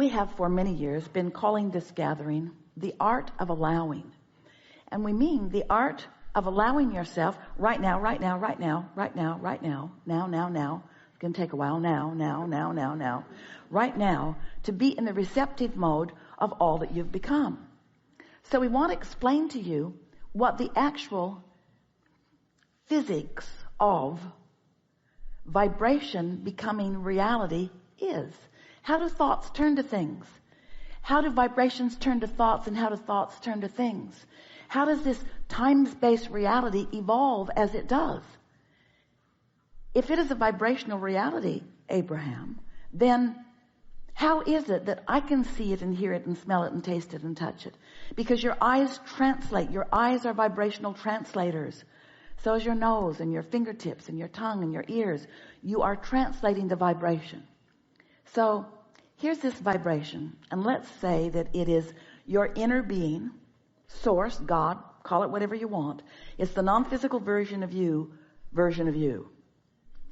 We have for many years been calling this gathering the art of allowing. And we mean the art of allowing yourself right now, right now, right now, right now, right now, now. It's going to take a while. Now. Right now, to be in the receptive mode of all that you've become. So we want to explain to you what the actual physics of vibration becoming reality is. How do thoughts turn to things? How do vibrations turn to thoughts, and how do thoughts turn to things? How does this time-space reality evolve as it does? If it is a vibrational reality, Abraham, then how is it that I can see it and hear it and smell it and taste it and touch it? Because your eyes translate. Your eyes are vibrational translators. So is your nose and your fingertips and your tongue and your ears. You are translating the vibration. So here's this vibration, and let's say that it is your inner being, source, God, call it whatever you want. It's the non-physical version of you.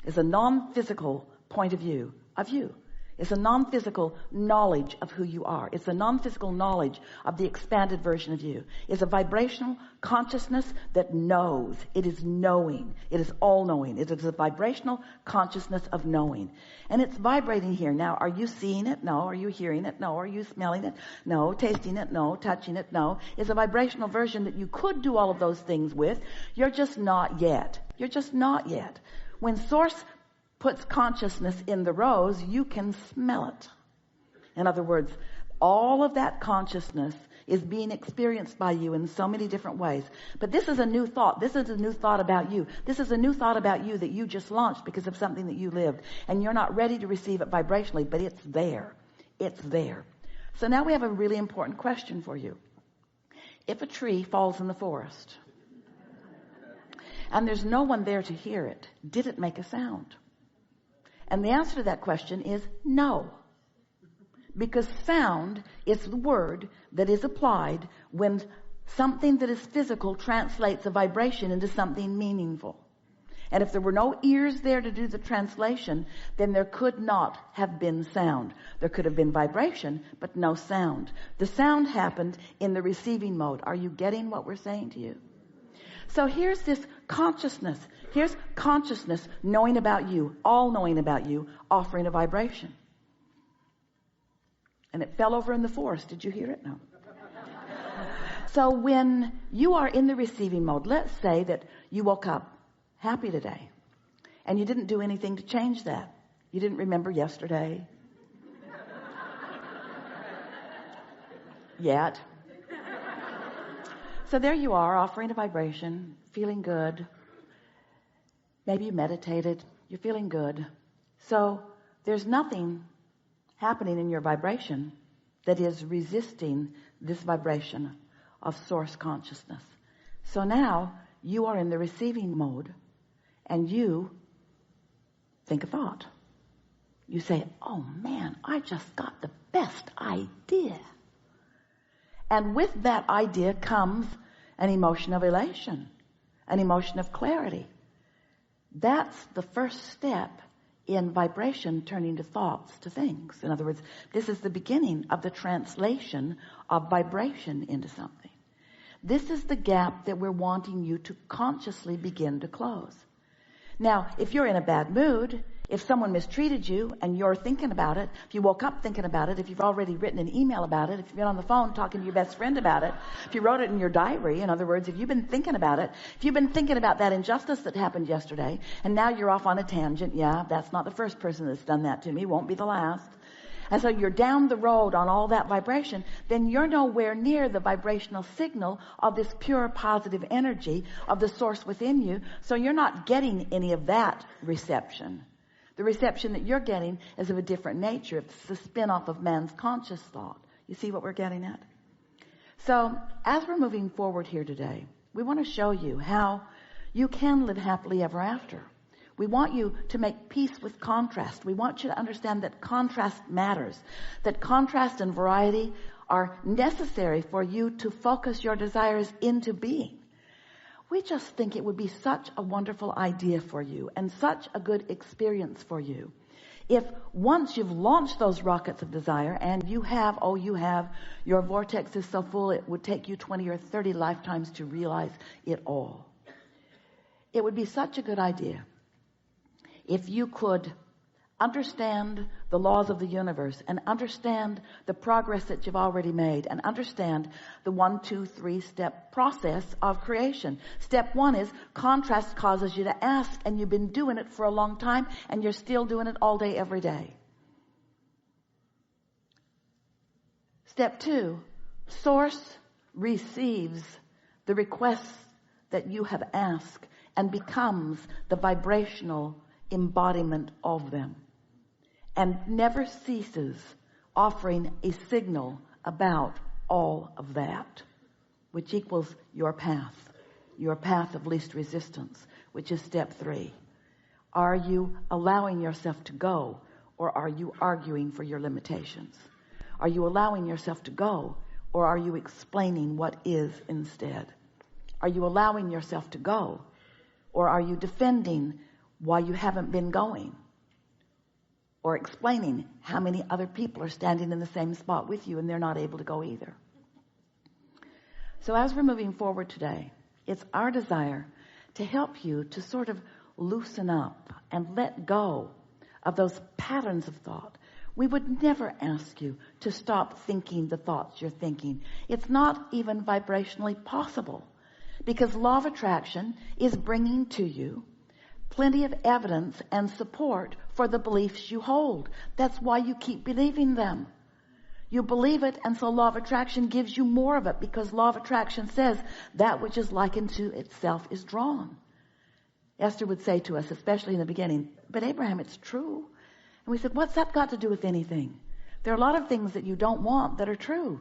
It's a non-physical point of view of you. It's a non-physical knowledge of who you are. It's a non-physical knowledge of the expanded version of you. It's a vibrational consciousness that knows. It is knowing. It is all-knowing. It is a vibrational consciousness of knowing. And it's vibrating here. Now, are you seeing it? No. Are you hearing it? No. Are you smelling it? No. Tasting it? No. Touching it? No. It's a vibrational version that you could do all of those things with. You're just not yet. You're just not yet. When Source puts consciousness in the rose, you can smell it. In other words, all of that consciousness is being experienced by you in so many different ways. But this is a new thought. This is a new thought about you. This is a new thought about you that you just launched because of something that you lived. And you're not ready to receive it vibrationally, but it's there. It's there. So now we have a really important question for you. If a tree falls in the forest and there's no one there to hear it, did it make a sound? And the answer to that question is no. Because sound is the word that is applied when something that is physical translates a vibration into something meaningful. And if there were no ears there to do the translation, then there could not have been sound. There could have been vibration, but no sound. The sound happened in the receiving mode. Are you getting what we're saying to you? So here's this consciousness. Here's consciousness knowing about you, all knowing about you, offering a vibration. And it fell over in the forest. Did you hear it? No. So when you are in the receiving mode, let's say that you woke up happy today and you didn't do anything to change that. You didn't remember yesterday yet. So there you are, offering a vibration, feeling good. Maybe you meditated, you're feeling good. So there's nothing happening in your vibration that is resisting this vibration of source consciousness. So now you are in the receiving mode and you think a thought. You say, oh man, I just got the best idea. And with that idea comes an emotion of elation, an emotion of clarity. That's the first step in vibration turning to thoughts, to things. In other words, this is the beginning of the translation of vibration into something. This is the gap that we're wanting you to consciously begin to close. Now, if you're in a bad mood, if someone mistreated you and you're thinking about it, if you woke up thinking about it, if you've already written an email about it, if you've been on the phone talking to your best friend about it, if you wrote it in your diary, in other words, if you've been thinking about it, if you've been thinking about that injustice that happened yesterday, and now you're off on a tangent, yeah, that's not the first person that's done that to me, won't be the last. And so you're down the road on all that vibration, then you're nowhere near the vibrational signal of this pure positive energy of the source within you. So you're not getting any of that reception. The reception that you're getting is of a different nature. It's the spin-off of man's conscious thought. You see what we're getting at? So as we're moving forward here today, we want to show you how you can live happily ever after. We want you to make peace with contrast. We want you to understand that contrast matters, that contrast and variety are necessary for you to focus your desires into being. We just think it would be such a wonderful idea for you and such a good experience for you If once you've launched those rockets of desire and you have, your vortex is so full it would take you 20 or 30 lifetimes to realize it all. It would be such a good idea if you could understand the laws of the universe and understand the progress that you've already made and understand the 1, 2, 3 step process of creation. Step 1 is contrast causes you to ask, and you've been doing it for a long time and you're still doing it all day, every day. Step 2, source receives the requests that you have asked and becomes the vibrational embodiment of them, and never ceases offering a signal about all of that, which equals your path of least resistance, which is step 3. Are you allowing yourself to go, or are you arguing for your limitations? Are you allowing yourself to go, or are you explaining what is instead? Are you allowing yourself to go, or are you defending why you haven't been going, or explaining how many other people are standing in the same spot with you and they're not able to go either? So as we're moving forward today, it's our desire to help you to sort of loosen up and let go of those patterns of thought. We would never ask you to stop thinking the thoughts you're thinking. It's not even vibrationally possible, because law of attraction is bringing to you plenty of evidence and support for the beliefs you hold. That's why you keep believing them. You believe it, and so law of attraction gives you more of it, because law of attraction says that which is likened to itself is drawn. Esther would say to us, especially in the beginning, but Abraham, it's true. And we said, what's that got to do with anything? There are a lot of things that you don't want that are true.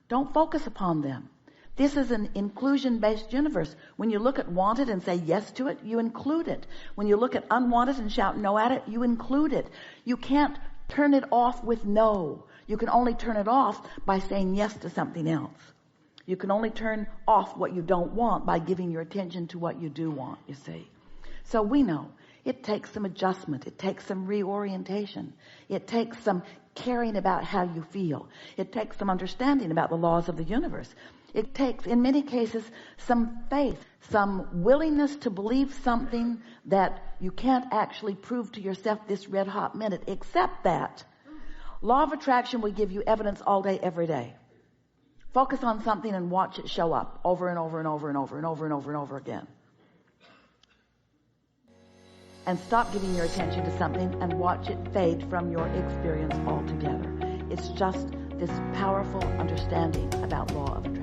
Don't focus upon them. This is an inclusion-based universe. When you look at wanted and say yes to it, you include it. When you look at unwanted and shout no at it, you include it. You can't turn it off with no. You can only turn it off by saying yes to something else. You can only turn off what you don't want by giving your attention to what you do want, you see. So we know it takes some adjustment. It takes some reorientation. It takes some caring about how you feel. It takes some understanding about the laws of the universe. It takes, in many cases, some faith, some willingness to believe something that you can't actually prove to yourself this red hot minute, except that law of attraction will give you evidence all day, every day. Focus on something and watch it show up over and over and over and over and over and over and over again. And stop giving your attention to something and watch it fade from your experience altogether. It's just this powerful understanding about law of attraction.